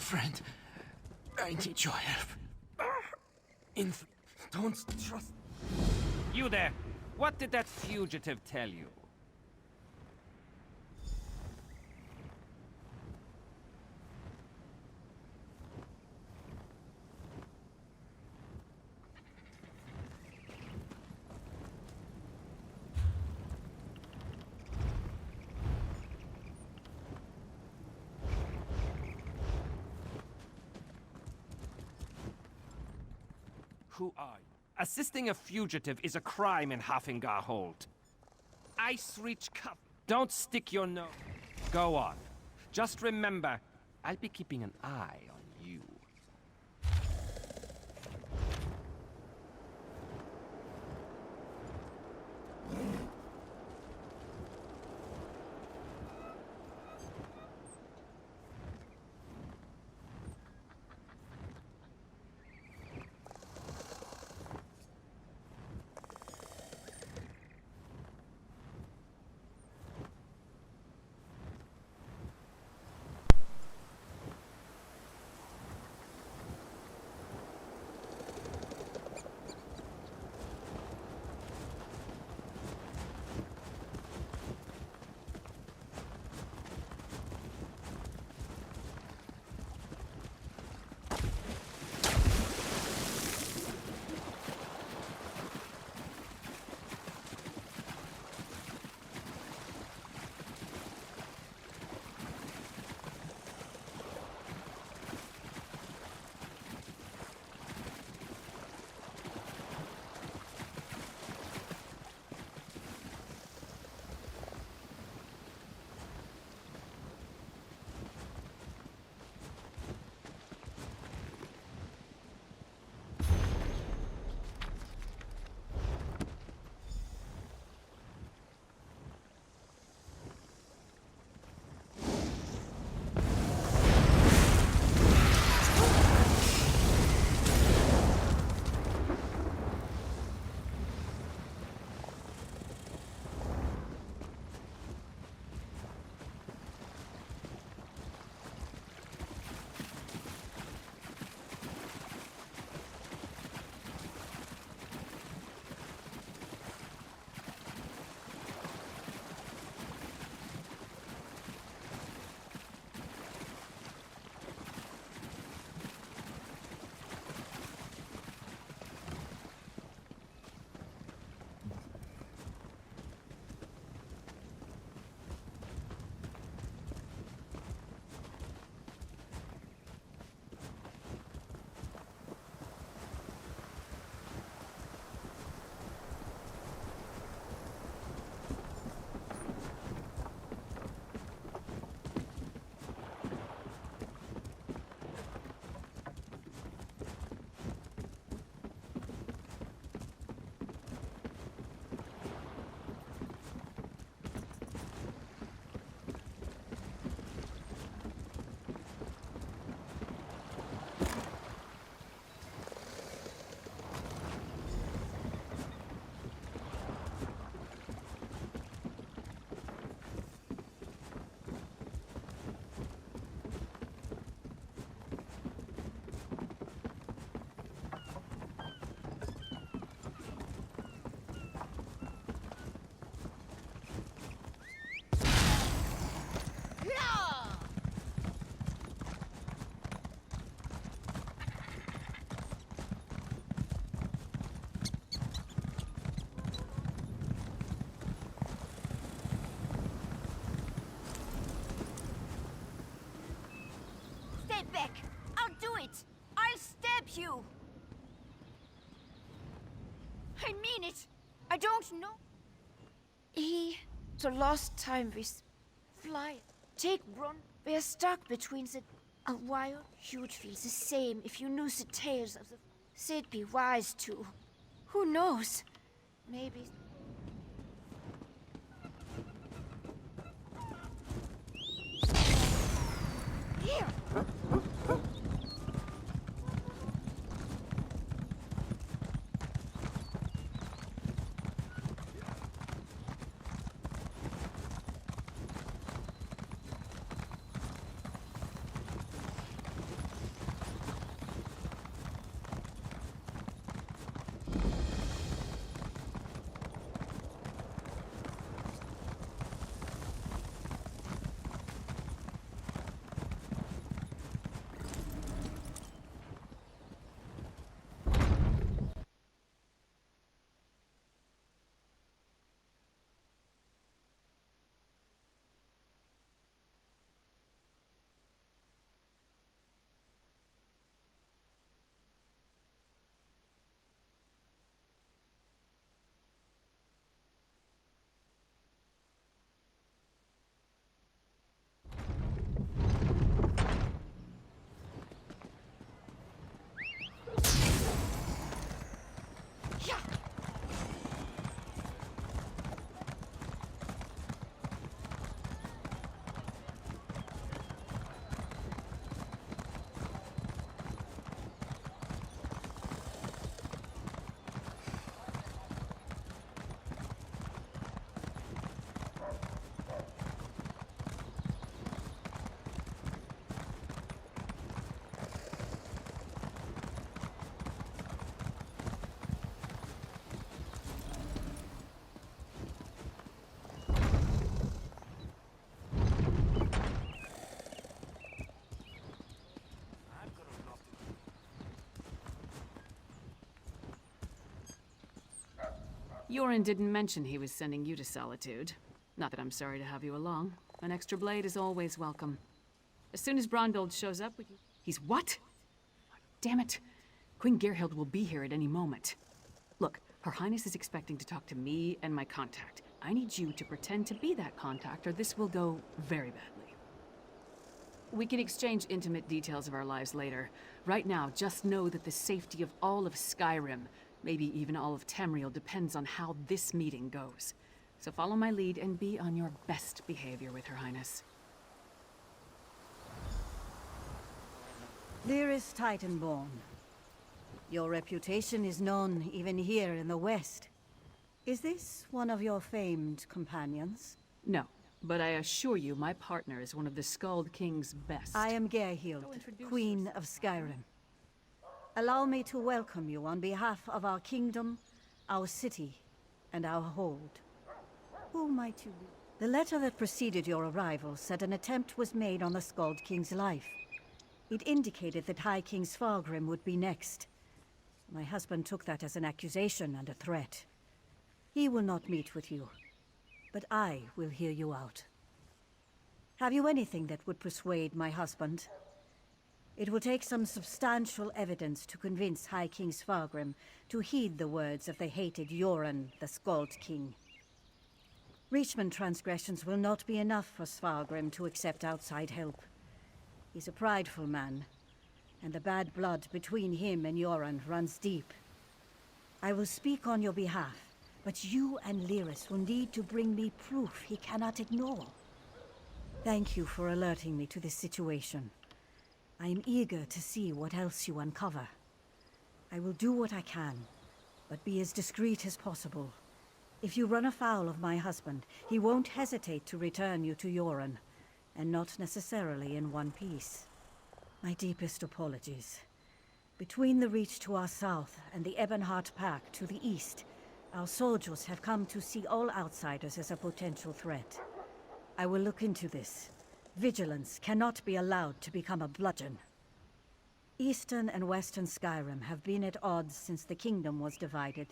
friend. I need your help. Don't trust... You there! What did that fugitive tell you? Who are you? Assisting a fugitive is a crime in Hafengarhold. Ice Reach Cup. Don't stick your nose. Go on. Just remember, I'll be keeping an eye on you. Back! I'll do it! I'll stab you! I mean it! I don't know. The last time we fly, take run. We're stuck between the... A wild, you'd feel the same if you knew the tales of the... They'd be wise to. Who knows? Maybe... Here! Yoren didn't mention he was sending you to Solitude. Not that I'm sorry to have you along. An extra blade is always welcome. As soon as Brondold shows up with you... He's what? Damn it. Queen Gerhild will be here at any moment. Look, Her Highness is expecting to talk to me and my contact. I need you to pretend to be that contact, or this will go very badly. We can exchange intimate details of our lives later. Right now, just know that the safety of all of Skyrim, maybe even all of Tamriel, depends on how this meeting goes. So follow my lead and be on your best behavior with Her Highness. Dearest Titanborn, your reputation is known even here in the West. Is this one of your famed companions? No, but I assure you my partner is one of the Skald King's best. I am Gerhild, Queen of Skyrim. Allow me to welcome you on behalf of our kingdom, our city, and our hold. Who might you be? The letter that preceded your arrival said an attempt was made on the Skald King's life. It indicated that High King Svargrim would be next. My husband took that as an accusation and a threat. He will not meet with you, but I will hear you out. Have you anything that would persuade my husband? It will take some substantial evidence to convince High King Svargrim to heed the words of the hated Yoren, the Skald King. Reachman transgressions will not be enough for Svargrim to accept outside help. He's a prideful man, and the bad blood between him and Yoren runs deep. I will speak on your behalf, but you and Lyris will need to bring me proof he cannot ignore. Thank you for alerting me to this situation. I am eager to see what else you uncover. I will do what I can, but be as discreet as possible. If you run afoul of my husband, he won't hesitate to return you to Yoren, and not necessarily in one piece. My deepest apologies. Between the Reach to our south and the Ebonheart Pack to the east, our soldiers have come to see all outsiders as a potential threat. I will look into this. Vigilance cannot be allowed to become a bludgeon. Eastern and Western Skyrim have been at odds since the kingdom was divided.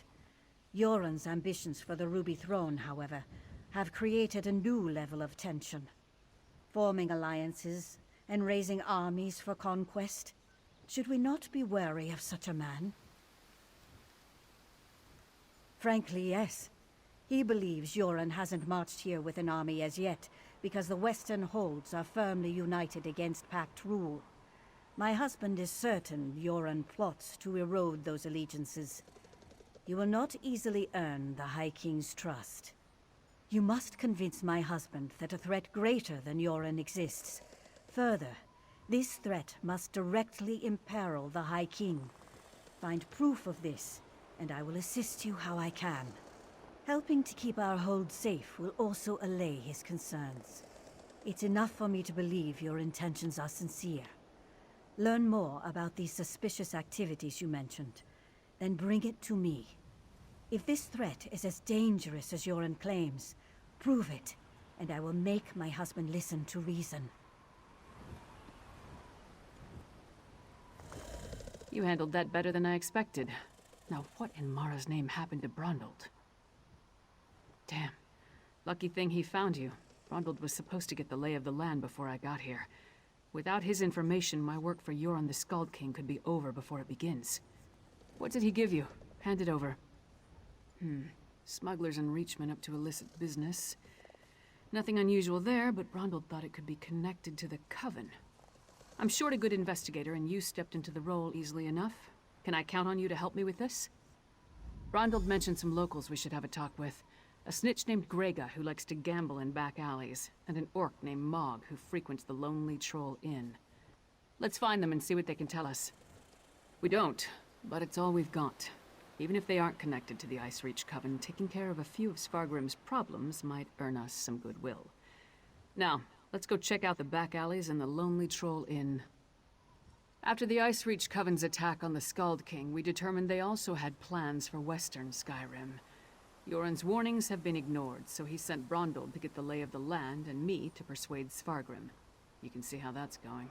Yoren's ambitions for the Ruby Throne, however, have created a new level of tension. Forming alliances and raising armies for conquest. Should we not be wary of such a man? Frankly, yes. He believes Yoren hasn't marched here with an army as yet, because the Western holds are firmly united against Pact rule. My husband is certain Yoren plots to erode those allegiances. You will not easily earn the High King's trust. You must convince my husband that a threat greater than Yoren exists. Further, this threat must directly imperil the High King. Find proof of this, and I will assist you how I can. Helping to keep our hold safe will also allay his concerns. It's enough for me to believe your intentions are sincere. Learn more about these suspicious activities you mentioned, then bring it to me. If this threat is as dangerous as Yoren claims, prove it, and I will make my husband listen to reason. You handled that better than I expected. Now what in Mara's name happened to Brondold? Damn. Lucky thing he found you. Brondold was supposed to get the lay of the land before I got here. Without his information, my work for Yoren the Skald King could be over before it begins. What did he give you? Hand it over. Smugglers and Reachmen up to illicit business. Nothing unusual there, but Brondold thought it could be connected to the Coven. I'm short a good investigator, and you stepped into the role easily enough. Can I count on you to help me with this? Brondold mentioned some locals we should have a talk with. A snitch named Grega, who likes to gamble in back alleys, and an orc named Mog, who frequents the Lonely Troll Inn. Let's find them and see what they can tell us. We don't, but it's all we've got. Even if they aren't connected to the Ice Reach Coven, taking care of a few of Svargrim's problems might earn us some goodwill. Now, let's go check out the back alleys and the Lonely Troll Inn. After the Ice Reach Coven's attack on the Skald King, we determined they also had plans for Western Skyrim. Yoren's warnings have been ignored, so he sent Brondold to get the lay of the land and me to persuade Svargrim. You can see how that's going.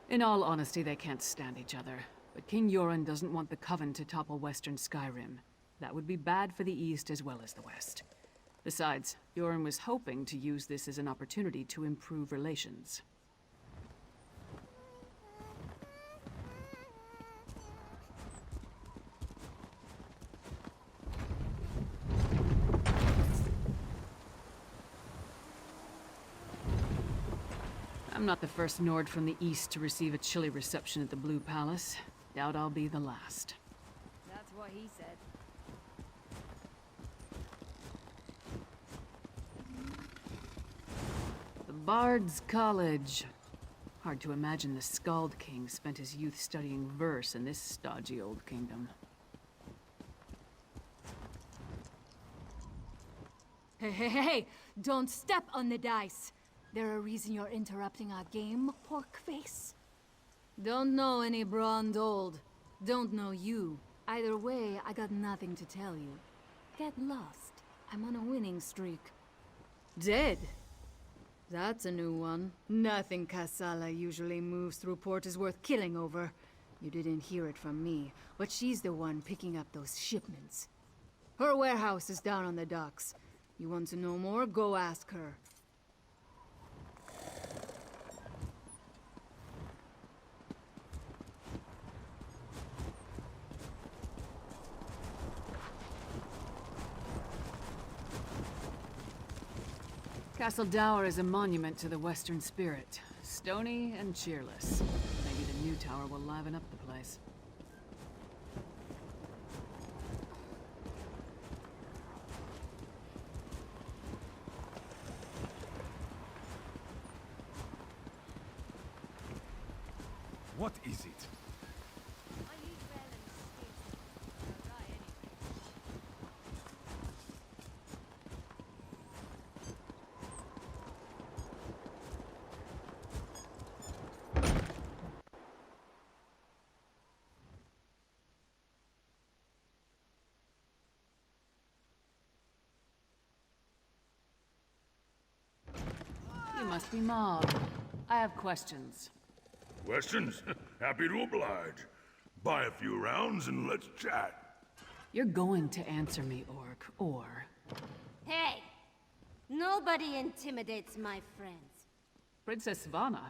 In all honesty, they can't stand each other. But King Yoren doesn't want the Coven to topple Western Skyrim. That would be bad for the East as well as the West. Besides, Yoren was hoping to use this as an opportunity to improve relations. I'm not the first Nord from the East to receive a chilly reception at the Blue Palace. Doubt I'll be the last. That's what he said. The Bard's College. Hard to imagine the Skald King spent his youth studying verse in this stodgy old kingdom. Hey! Don't step on the dice! There a reason you're interrupting our game, pork face? Don't know any Brondhold. Don't know you. Either way, I got nothing to tell you. Get lost. I'm on a winning streak. Dead? That's a new one. Nothing Kassala usually moves through port is worth killing over. You didn't hear it from me, but she's the one picking up those shipments. Her warehouse is down on the docks. You want to know more? Go ask her. Castle Dower is a monument to the Western spirit. Stony and cheerless. Maybe the new tower will liven up the place. What is it? You must be Mog. I have questions. Questions? Happy to oblige. Buy a few rounds and let's chat. You're going to answer me, Orc, or... Hey! Nobody intimidates my friends. Princess Svanna.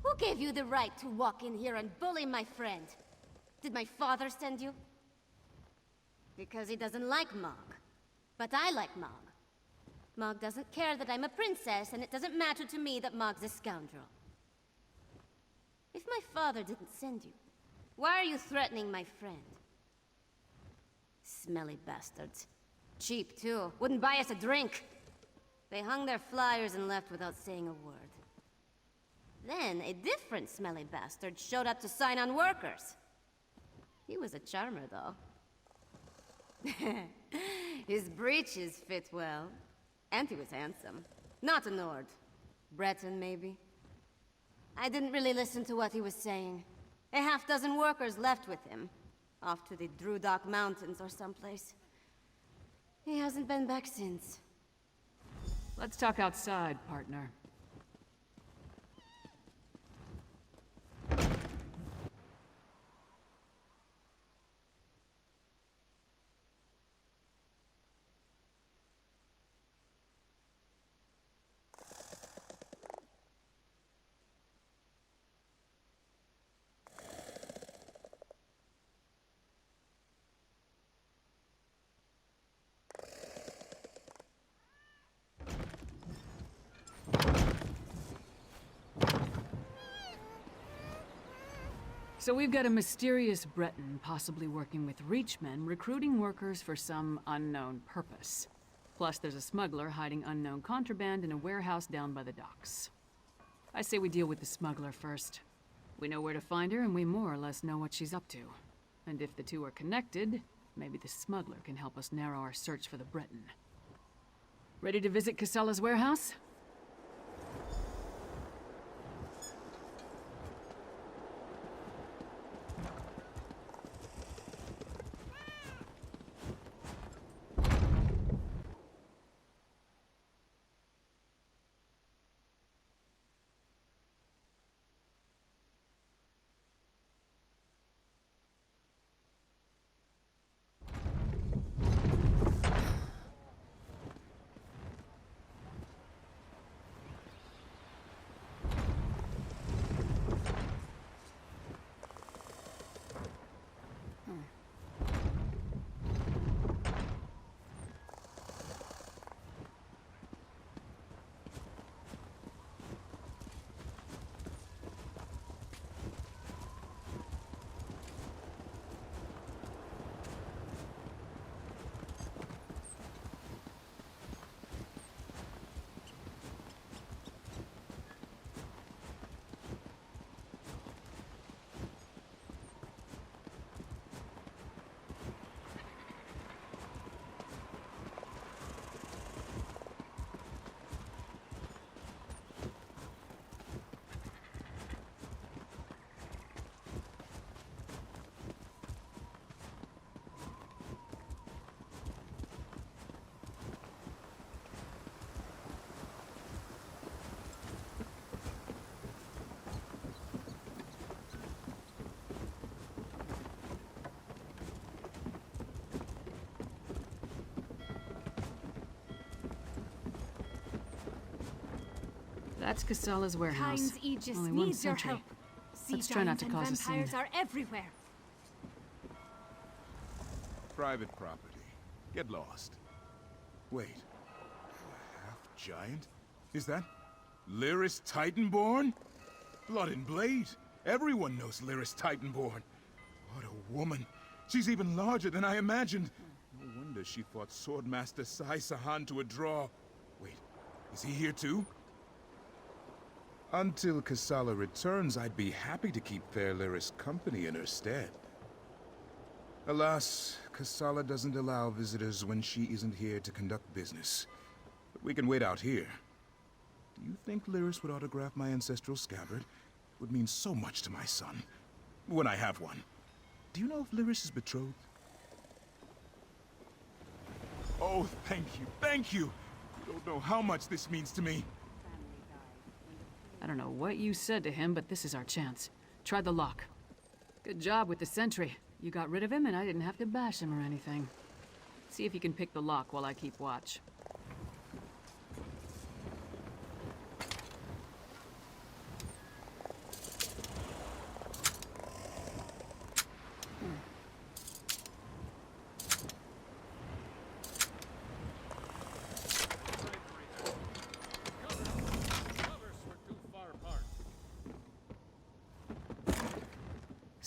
Who gave you the right to walk in here and bully my friend? Did my father send you? Because he doesn't like Mog. But I like Mog. Mog doesn't care that I'm a princess, and it doesn't matter to me that Mog's a scoundrel. If my father didn't send you, why are you threatening my friend? Smelly bastards. Cheap, too. Wouldn't buy us a drink. They hung their flyers and left without saying a word. Then, a different smelly bastard showed up to sign on workers. He was a charmer, though. His breeches fit well. And he was handsome. Not a Nord. Breton, maybe? I didn't really listen to what he was saying. A half-dozen workers left with him. Off to the Drudok Mountains or someplace. He hasn't been back since. Let's talk outside, partner. So we've got a mysterious Breton possibly working with Reachmen, recruiting workers for some unknown purpose. Plus there's a smuggler hiding unknown contraband in a warehouse down by the docks. I say we deal with the smuggler first. We know where to find her, and we more or less know what she's up to. And if the two are connected, maybe the smuggler can help us narrow our search for the Breton. Ready to visit Cassella's warehouse? That's Casala's warehouse. Kyne's Aegis Only one needs your sentry. help. Sea Let's try not giants to and cause a scene. vampires are everywhere. Private property. Get lost. Wait. A half-giant? Is that Lyris Titanborn? Blood and Blade. Everyone knows Lyris Titanborn. What a woman. She's even larger than I imagined. No wonder she fought Swordmaster Sai Sahan to a draw. Wait, is he here too? Until Casala returns, I'd be happy to keep Fair Lyris company in her stead. Alas, Casala doesn't allow visitors when she isn't here to conduct business. But we can wait out here. Do you think Lyris would autograph my ancestral scabbard? It would mean so much to my son. When I have one. Do you know if Lyris is betrothed? Oh, thank you, thank you! You don't know how much this means to me. I don't know what you said to him, but this is our chance. Try the lock. Good job with the sentry. You got rid of him and I didn't have to bash him or anything. See if you can pick the lock while I keep watch.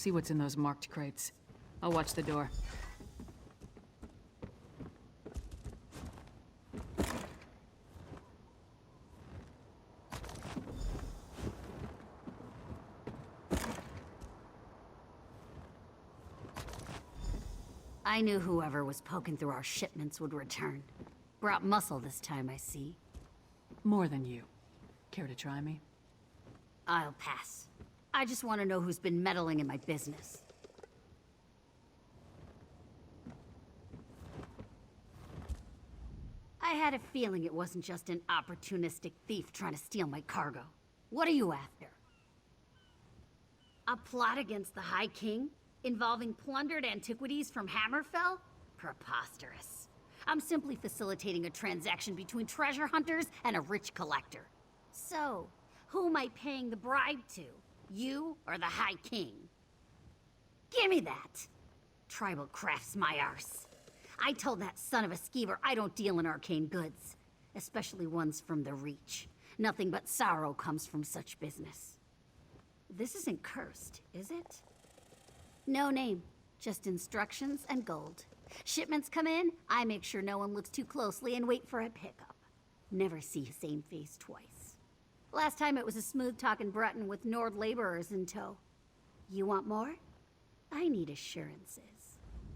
See what's in those marked crates. I'll watch the door. I knew whoever was poking through our shipments would return. Brought muscle this time, I see. More than you. Care to try me? I'll pass. I just want to know who's been meddling in my business. I had a feeling it wasn't just an opportunistic thief trying to steal my cargo. What are you after? A plot against the High King? Involving plundered antiquities from Hammerfell? Preposterous. I'm simply facilitating a transaction between treasure hunters and a rich collector. So, who am I paying the bribe to? You or the High King? Give me that! Tribal crafts my arse. I told that son of a skeever I don't deal in arcane goods. Especially ones from the Reach. Nothing but sorrow comes from such business. This isn't cursed, is it? No name, just instructions and gold. Shipments come in, I make sure no one looks too closely and wait for a pickup. Never see same face twice. Last time it was a smooth-talking Breton with Nord laborers in tow. You want more? I need assurances.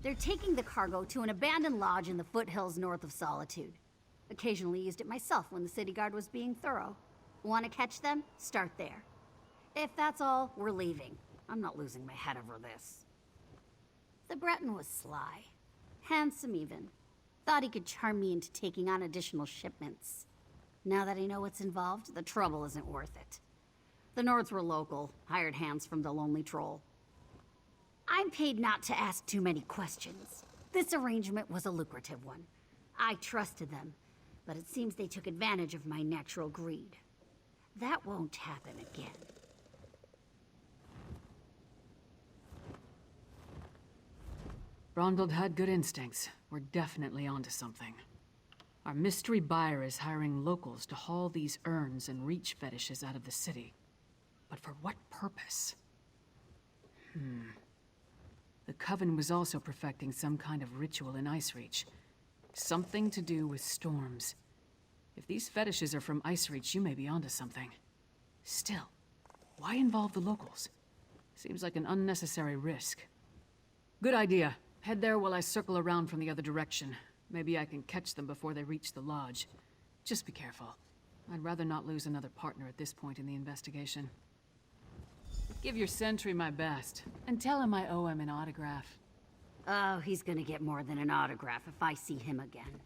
They're taking the cargo to an abandoned lodge in the foothills north of Solitude. Occasionally used it myself when the city guard was being thorough. Want to catch them? Start there. If that's all, we're leaving. I'm not losing my head over this. The Breton was sly. Handsome even. Thought he could charm me into taking on additional shipments. Now that I know what's involved, the trouble isn't worth it. The Nords were local, hired hands from the Lonely Troll. I'm paid not to ask too many questions. This arrangement was a lucrative one. I trusted them, but it seems they took advantage of my natural greed. That won't happen again. Brondald had good instincts. We're definitely onto something. Our mystery buyer is hiring locals to haul these urns and reach fetishes out of the city. But for what purpose? The Coven was also perfecting some kind of ritual in Icereach. Something to do with storms. If these fetishes are from Icereach, you may be onto something. Still, why involve the locals? Seems like an unnecessary risk. Good idea. Head there while I circle around from the other direction. Maybe I can catch them before they reach the lodge. Just be careful. I'd rather not lose another partner at this point in the investigation. Give your sentry my best, and tell him I owe him an autograph. Oh, he's gonna get more than an autograph if I see him again.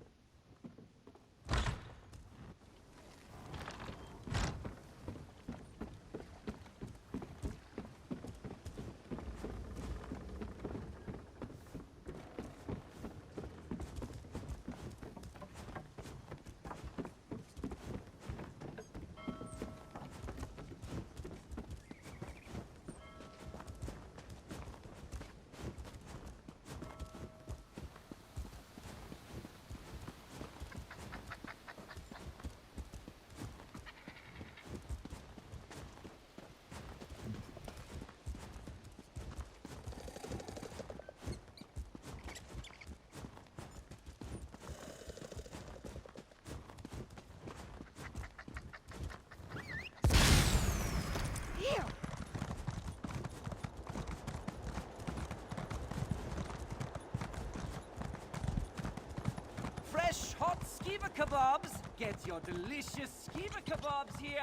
Skeever kebabs! Get your delicious skeever kebabs here!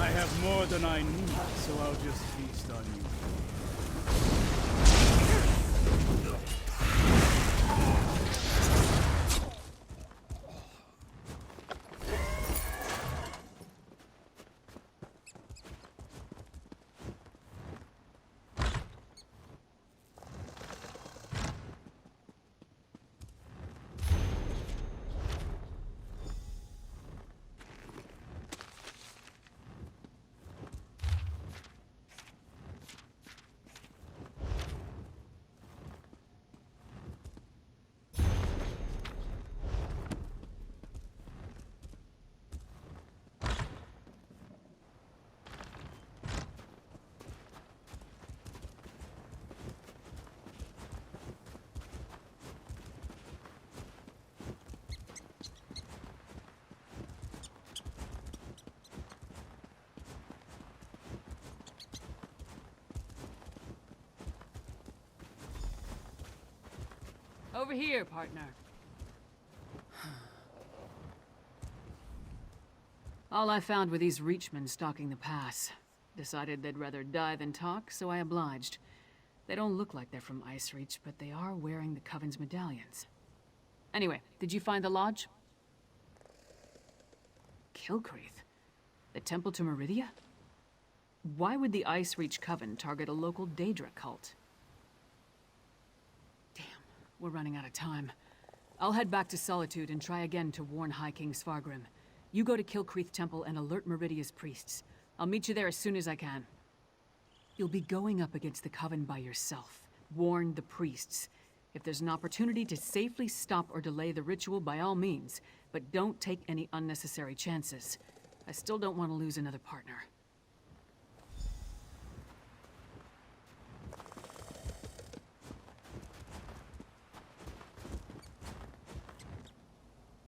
I have more than I need, so I'll just feast on you. Over here, partner. All I found were these Reachmen stalking the pass. Decided they'd rather die than talk, so I obliged. They don't look like they're from Ice Reach, but they are wearing the Coven's medallions. Anyway, did you find the lodge? Kilcreath? The temple to Meridia? Why would the Ice Reach Coven target a local Daedra cult? We're running out of time. I'll head back to Solitude and try again to warn High King Svargrim. You go to Kilcreath Temple and alert Meridia's priests. I'll meet you there as soon as I can. You'll be going up against the Coven by yourself. Warn the priests. If there's an opportunity to safely stop or delay the ritual, by all means. But don't take any unnecessary chances. I still don't want to lose another partner.